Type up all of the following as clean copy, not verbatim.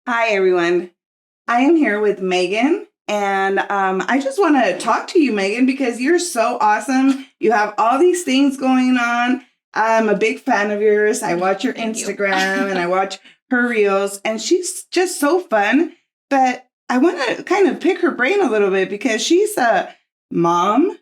Hi, everyone. I am here with Megan, and I just want to talk to you, Megan, because you're so awesome. You have all these things going on. I'm a big fan of yours. I watch your Instagram and I watch her reels, and she's just so fun. But I want to kind of pick her brain a little bit because she's a mom,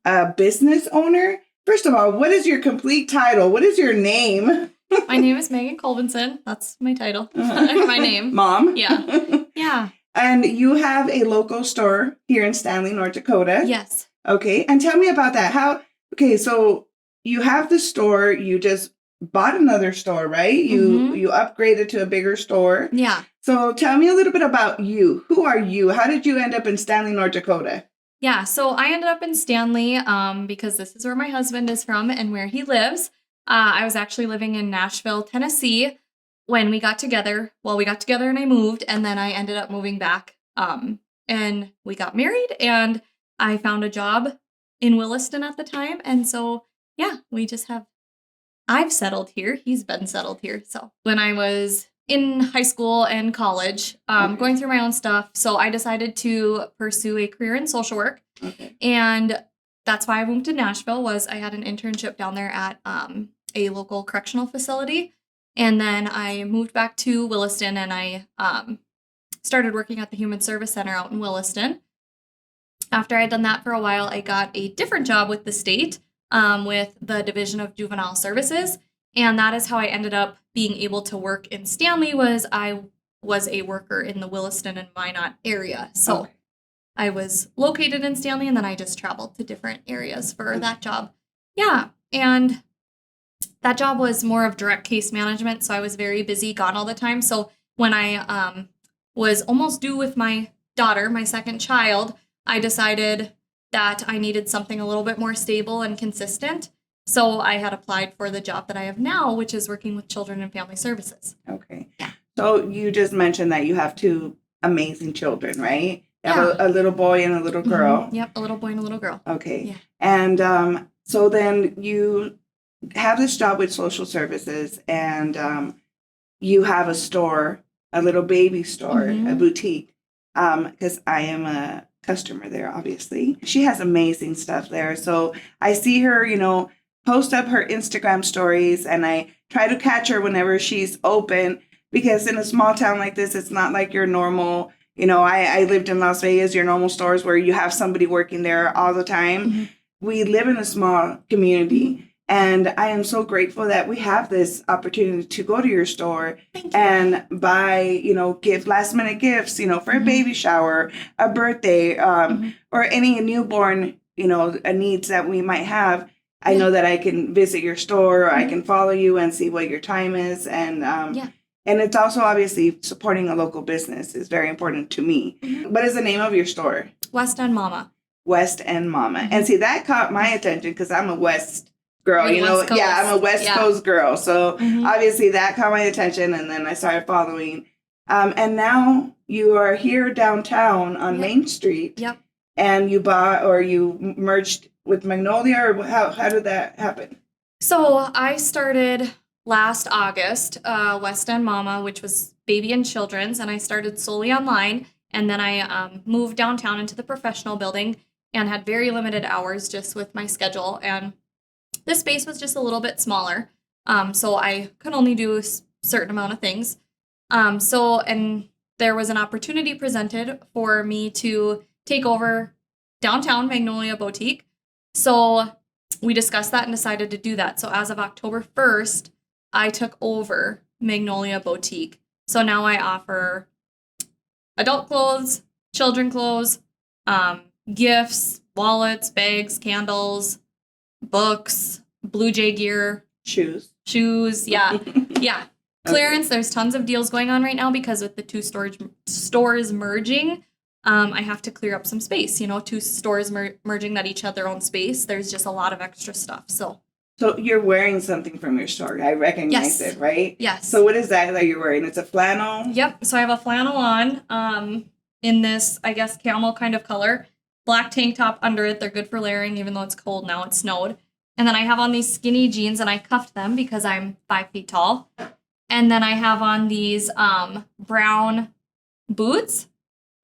a business owner. First of all, what is your complete title? What is your name? My name is Megan Colbenson. That's my title. My name. Mom. Yeah. Yeah. And you have a local store here in Stanley, North Dakota. Yes. Okay. And tell me about that. Okay, so you have the store, you just bought another store, right? You upgraded to a bigger store. Yeah. So tell me a little bit about you. Who are you? How did you end up in Stanley, North Dakota? Yeah. So I ended up in Stanley because this is where my husband is from and where he lives. I was actually living in Nashville, Tennessee when we got together. Well, we got together and I moved, and then I ended up moving back. And we got married, and I found a job in Williston at the time. And so, yeah, I've settled here. He's been settled here. So when I was in high school and college, going through my own stuff, so I decided to pursue a career in social work. Okay. And that's why I moved to Nashville. I had an internship down there at a local correctional facility. And then I moved back to Williston, and I started working at the Human Service Center out in Williston. After I'd done that for a while, I got a different job with the state, with the Division of Juvenile Services. And that is how I ended up being able to work in Stanley. I was a worker in the Williston and Minot area. So okay. I was located in Stanley, and then I just traveled to different areas for that job. Yeah. And that job was more of direct case management. So I was very busy, gone all the time. So when I was almost due with my daughter, my second child, I decided that I needed something a little bit more stable and consistent. So I had applied for the job that I have now, which is working with children and family services. Okay. So you just mentioned that you have two amazing children, right? You have a little boy and a little girl. Mm-hmm. Yep, a little boy and a little girl. Okay. Yeah. And so then you have this job with social services, and you have a store, a little baby store, a boutique, because I am a customer there, obviously. She has amazing stuff there. So I see her, post up her Instagram stories, and I try to catch her whenever she's open, because in a small town like this, it's not like your normal, I lived in Las Vegas, your normal stores where you have somebody working there all the time. Mm-hmm. We live in a small community, and I am so grateful that we have this opportunity to go to your store and buy, give last minute gifts, for a baby shower, a birthday, or any newborn, needs that we might have. I know that I can visit your store, or I can follow you and see what your time is. And and it's also obviously supporting a local business is very important to me. Mm-hmm. What is the name of your store? West End Mama. West End Mama. Mm-hmm. And see, that caught my attention because I'm a West girl, West Coast. Yeah, I'm a West Coast girl. So obviously that caught my attention, and then I started following. And now you are here downtown on Main Street. Yep. And you bought, or you merged with Magnolia, or how did that happen? So I started last August, West End Mama, which was baby and children's, and I started solely online. And then I moved downtown into the professional building and had very limited hours just with my schedule. And the space was just a little bit smaller. So I could only do a certain amount of things. And there was an opportunity presented for me to take over downtown Magnolia Boutique. So we discussed that and decided to do that. So as of October 1st, I took over Magnolia Boutique. So now I offer adult clothes, children clothes, gifts, wallets, bags, candles, books, Blue Jay gear. Shoes. Yeah. Yeah. Clearance. There's tons of deals going on right now because with the two stores merging, I have to clear up some space. Two stores merging that each had their own space. There's just a lot of extra stuff. So you're wearing something from your store. I recognize it, right? Yes. So what is that you're wearing? It's a flannel? Yep. So I have a flannel on in this, I guess, camel kind of color. Black tank top under it. They're good for layering, even though it's cold now. It snowed. And then I have on these skinny jeans, and I cuffed them because I'm 5 feet tall. And then I have on these brown boots,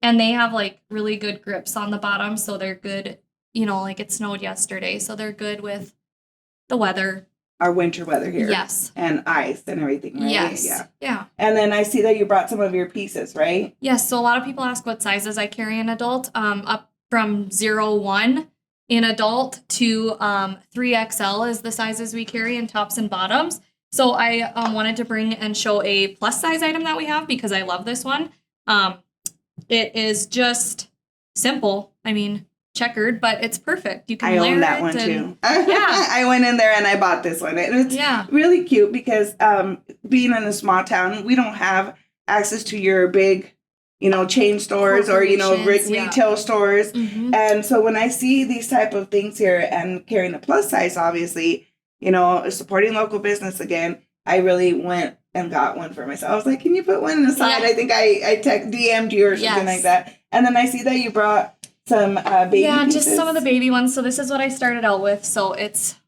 and they have like really good grips on the bottom, so they're good. Like it snowed yesterday, so they're good with the weather. Our winter weather here. Yes. And ice and everything, right? Yes. Yeah. Yeah. And then I see that you brought some of your pieces, right? Yes. So a lot of people ask what sizes I carry in adult. Up from 0-1 in adult to 3XL is the sizes we carry in tops and bottoms. So I wanted to bring and show a plus size item that we have because I love this one. It is just simple. I mean, checkered, but it's perfect. You can layer own that it one too. Yeah. I went in there and I bought this one. And it's really cute because being in a small town, we don't have access to your big, chain stores or, retail stores. Mm-hmm. And so when I see these type of things here and carrying a plus size, obviously, supporting local business again, I really went and got one for myself. I was like, can you put one in the side? Yeah. I think I DM'd you or something like that. And then I see that you brought some baby pieces. Just some of the baby ones. So this is what I started out with. So it's,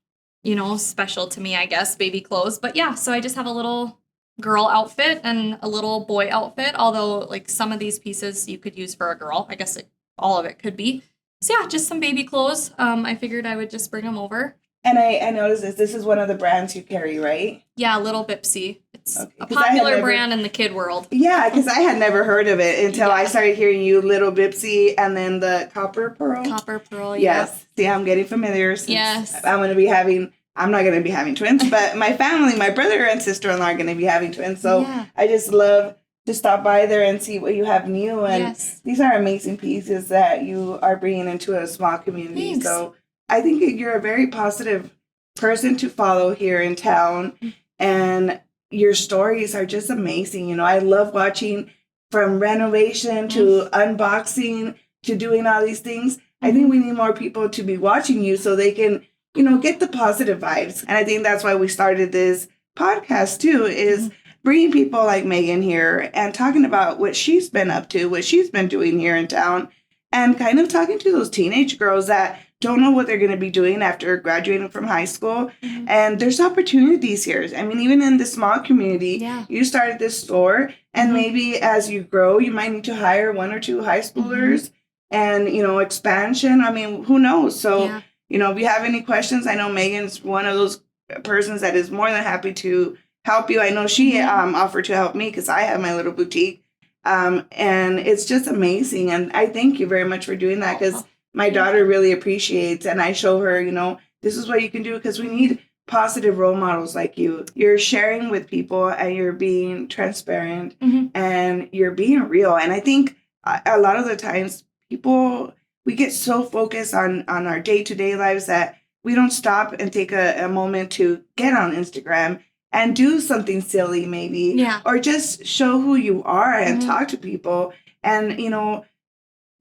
special to me, I guess, baby clothes. But yeah, so I just have a little girl outfit and a little boy outfit. Although like some of these pieces you could use for a girl. I guess all of it could be. So yeah, just some baby clothes. I figured I would just bring them over. And I noticed this is one of the brands you carry, right? Yeah, Little Bipsy. It's Okay. a popular brand in the kid world. Yeah, because I had never heard of it until I started hearing you, Little Bipsy, and then the Copper Pearl. Copper Pearl, yeah. Yes. See, I'm getting familiar. Yes. I'm not going to be having twins, but my family, my brother and sister-in-law are going to be having twins. So I just love to stop by there and see what you have new. And these are amazing pieces that you are bringing into a small community. Thanks. So I think you're a very positive person to follow here in town, and your stories are just amazing. I love watching from renovation to unboxing to doing all these things. I think we need more people to be watching you so they can, get the positive vibes. And I think that's why we started this podcast too, is bringing people like Megan here and talking about what she's been up to, what she's been doing here in town, and kind of talking to those teenage girls that don't know what they're going to be doing after graduating from high school. And there's opportunities here. I mean, even in the small community, you started this store, and maybe as you grow, you might need to hire 1 or 2 high schoolers and, expansion. I mean, who knows? So, if you have any questions, I know Megan's one of those persons that is more than happy to help you. I know she offered to help me because I have my little boutique. And it's just amazing. And I thank you very much for doing that because my daughter really appreciates, and I show her, this is what you can do because we need positive role models like you. You're sharing with people and you're being transparent and you're being real. And I think a lot of the times we get so focused on our day-to-day lives that we don't stop and take a moment to get on Instagram and do something silly maybe, or just show who you are and talk to people. And,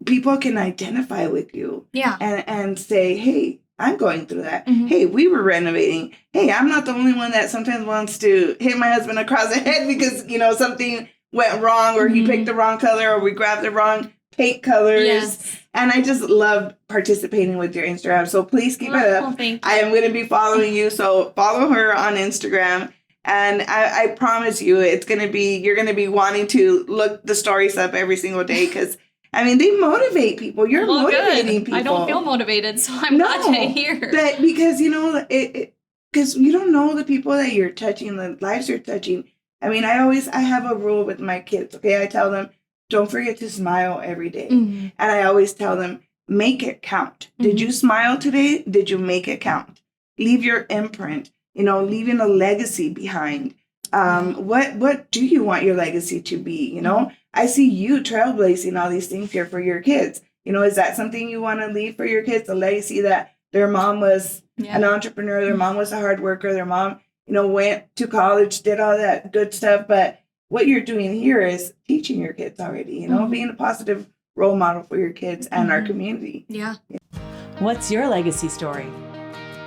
people can identify with you and say, hey, I'm going through that. Hey, we were renovating. Hey, I'm not the only one that sometimes wants to hit my husband across the head because, something went wrong or he picked the wrong color or we grabbed the wrong paint colors. Yes. And I just love participating with your Instagram. So please keep it up. Thank you. I am going to be following you. So follow her on Instagram. And I promise you, you're going to be wanting to look the stories up every single day because they motivate people. You're motivating people. I don't feel motivated, so I'm not here. But because, because you don't know the people that you're touching, the lives you're touching. I have a rule with my kids, okay? I tell them, don't forget to smile every day. And I always tell them, make it count. Did you smile today? Did you make it count? Leave your imprint, leaving a legacy behind. What do you want your legacy to be? I see you trailblazing all these things here for your kids. Is that something you want to leave for your kids? A legacy that their mom was an entrepreneur, their mom was a hard worker, their mom, went to college, did all that good stuff. But what you're doing here is teaching your kids already, being a positive role model for your kids and our community. Yeah. What's your legacy story?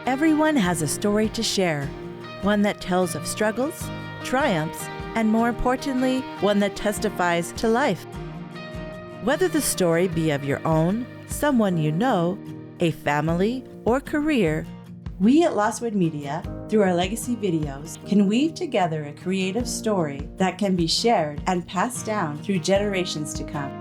Everyone has a story to share, one that tells of struggles, triumphs, and more importantly, one that testifies to life. Whether the story be of your own, someone you know, a family, or career, we at Losswood Media through our legacy videos, can weave together a creative story that can be shared and passed down through generations to come.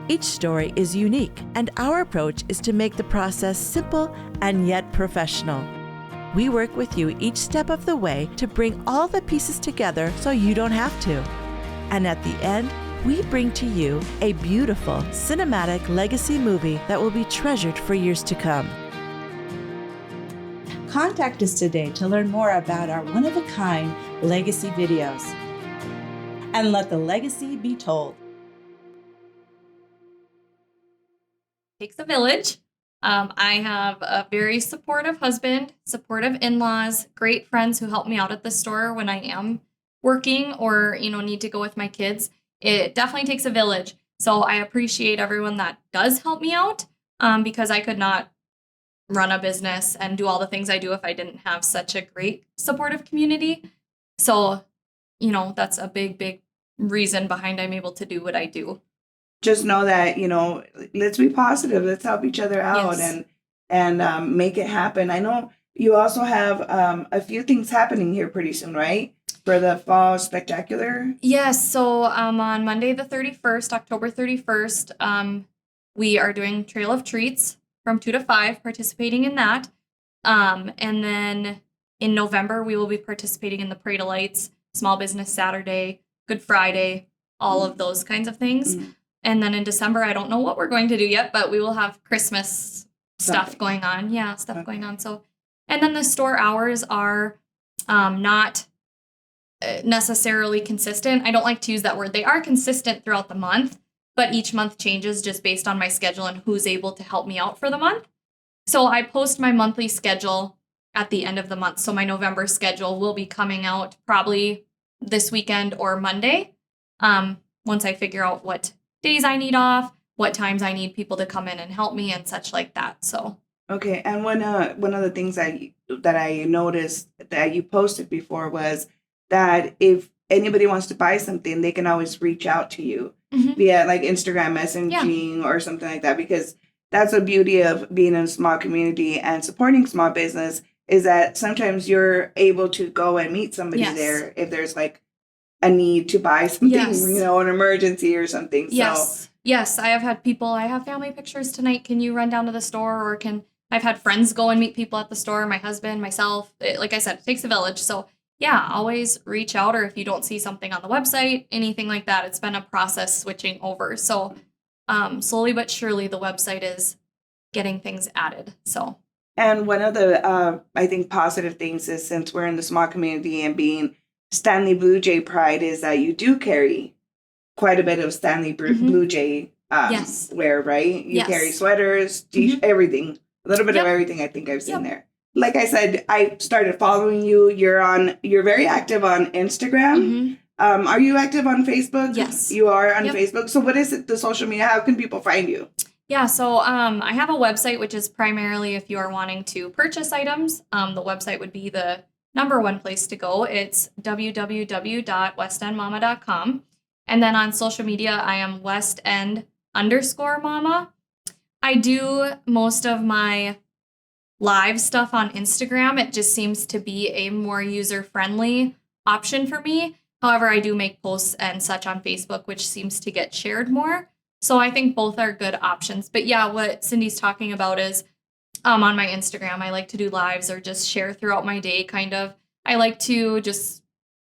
Each story is unique, and our approach is to make the process simple and yet professional. We work with you each step of the way to bring all the pieces together so you don't have to. And at the end, we bring to you a beautiful cinematic legacy movie that will be treasured for years to come. Contact us today to learn more about our one-of-a-kind legacy videos. And let the legacy be told. Takes a village. I have a very supportive husband, supportive in-laws, great friends who help me out at the store when I am working or, need to go with my kids. It definitely takes a village. So I appreciate everyone that does help me out because I could not run a business and do all the things I do if I didn't have such a great supportive community. So, that's a big, big reason behind I'm able to do what I do. Just know that, let's be positive. Let's help each other out and make it happen. I know you also have a few things happening here pretty soon, right? For the Fall Spectacular? Yes. So on Monday, the 31st, October 31st, we are doing Trail of Treats from 2 to 5, participating in that. And then in November, we will be participating in the Parade of Lights, Small Business Saturday, Good Friday, all of those kinds of things. Mm-hmm. And then in December, I don't know what we're going to do yet, but we will have Christmas stuff going on. Yeah, stuff going on. So, and then the store hours are not necessarily consistent. I don't like to use that word. They are consistent throughout the month, but each month changes just based on my schedule and who's able to help me out for the month. So I post my monthly schedule at the end of the month. So my November schedule will be coming out probably this weekend or Monday. Once I figure out what days I need off, what times I need people to come in and help me and such like that. So okay, and one of the things that I noticed that you posted before was that if anybody wants to buy something, they can always reach out to you via like Instagram messaging or something like that, because that's the beauty of being in a small community and supporting small business is that sometimes you're able to go and meet somebody there if there's like a need to buy something, an emergency or something. Yes. Yes, I have had people, I have family pictures tonight. Can you run down to the store? Or I've had friends go and meet people at the store, my husband, myself. Like I said, it takes a village. So yeah, always reach out. Or if you don't see something on the website, anything like that, it's been a process switching over. So slowly but surely the website is getting things added. So. And one of the, I think, positive things is since we're in the small community and being Stanley Blue Jay pride is that you do carry quite a bit of Stanley Blue Jay wear, right? You carry sweaters, t-shirts, everything. A little bit of everything I think I've seen there. Like I said, I started following you. You're very active on Instagram. Are you active on Facebook? Yes. You are on Facebook. So what is it, the social media? How can people find you? Yeah, so I have a website, which is primarily if you are wanting to purchase items. The website would be the number one place to go. It's www.westendmama.com. And then on social media, I am westend_mama. I do most of my live stuff on Instagram. It just seems to be a more user-friendly option for me. However, I do make posts and such on Facebook, which seems to get shared more. So I think both are good options. But yeah, what Cindy's talking about is on my Instagram, I like to do lives or just share throughout my day, kind of. I like to just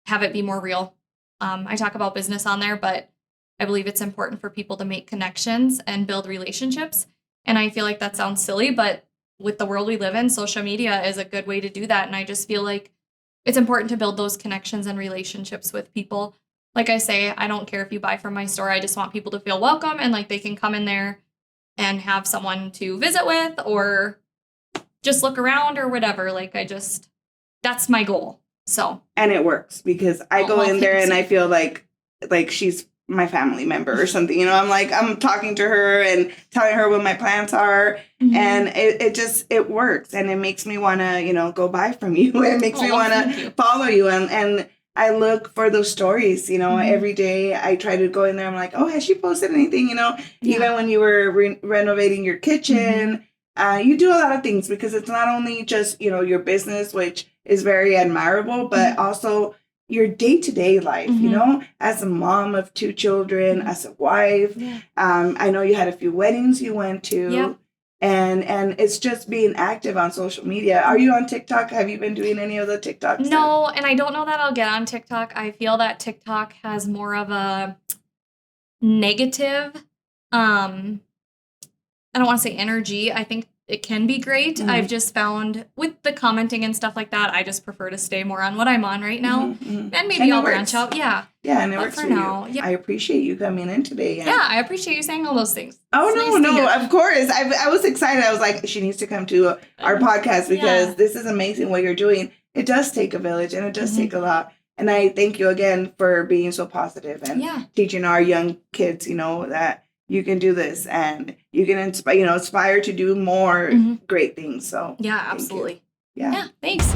have it be more real. I talk about business on there, but I believe it's important for people to make connections and build relationships. And I feel like that sounds silly, but with the world we live in, social media is a good way to do that. And I just feel like it's important to build those connections and relationships with people. Like I say, I don't care if you buy from my store. I just want people to feel welcome and like they can come in there and have someone to visit with or just look around or whatever. That's my goal. So. And it works because I go in there and I feel like she's my family member or something, I'm talking to her and telling her what my plans are. And it works. And it makes me want to, go buy from you. It makes me want to follow you. And I look for those stories, every day I try to go in there. I'm like, oh, has she posted anything? Even when you were renovating your kitchen, You do a lot of things because it's not only just, your business, which is very admirable, but also your day-to-day life, as a mom of 2 children, as a wife. Yeah. I know you had a few weddings you went to. Yep. And it's just being active on social media. Are you on TikTok? Have you been doing any of the TikTok stuff? No, and I don't know that I'll get on TikTok. I feel that TikTok has more of a negative, I don't want to say energy. I think it can be great. I've just found with the commenting and stuff like that, I just prefer to stay more on what I'm on right now. And maybe I'll branch out. Yeah. Yeah, and it But works for for now, you. yeah. I appreciate you coming in today. Yeah, I appreciate you saying all those things. Oh, It's no, nice to hear. of course. I was excited. I was like, she needs to come to our podcast because this is amazing what you're doing. It does take a village and it does take a lot. And I thank you again for being so positive and teaching our young kids, that you can do this and you can inspire to do more great things. So yeah, absolutely. Yeah. Thanks.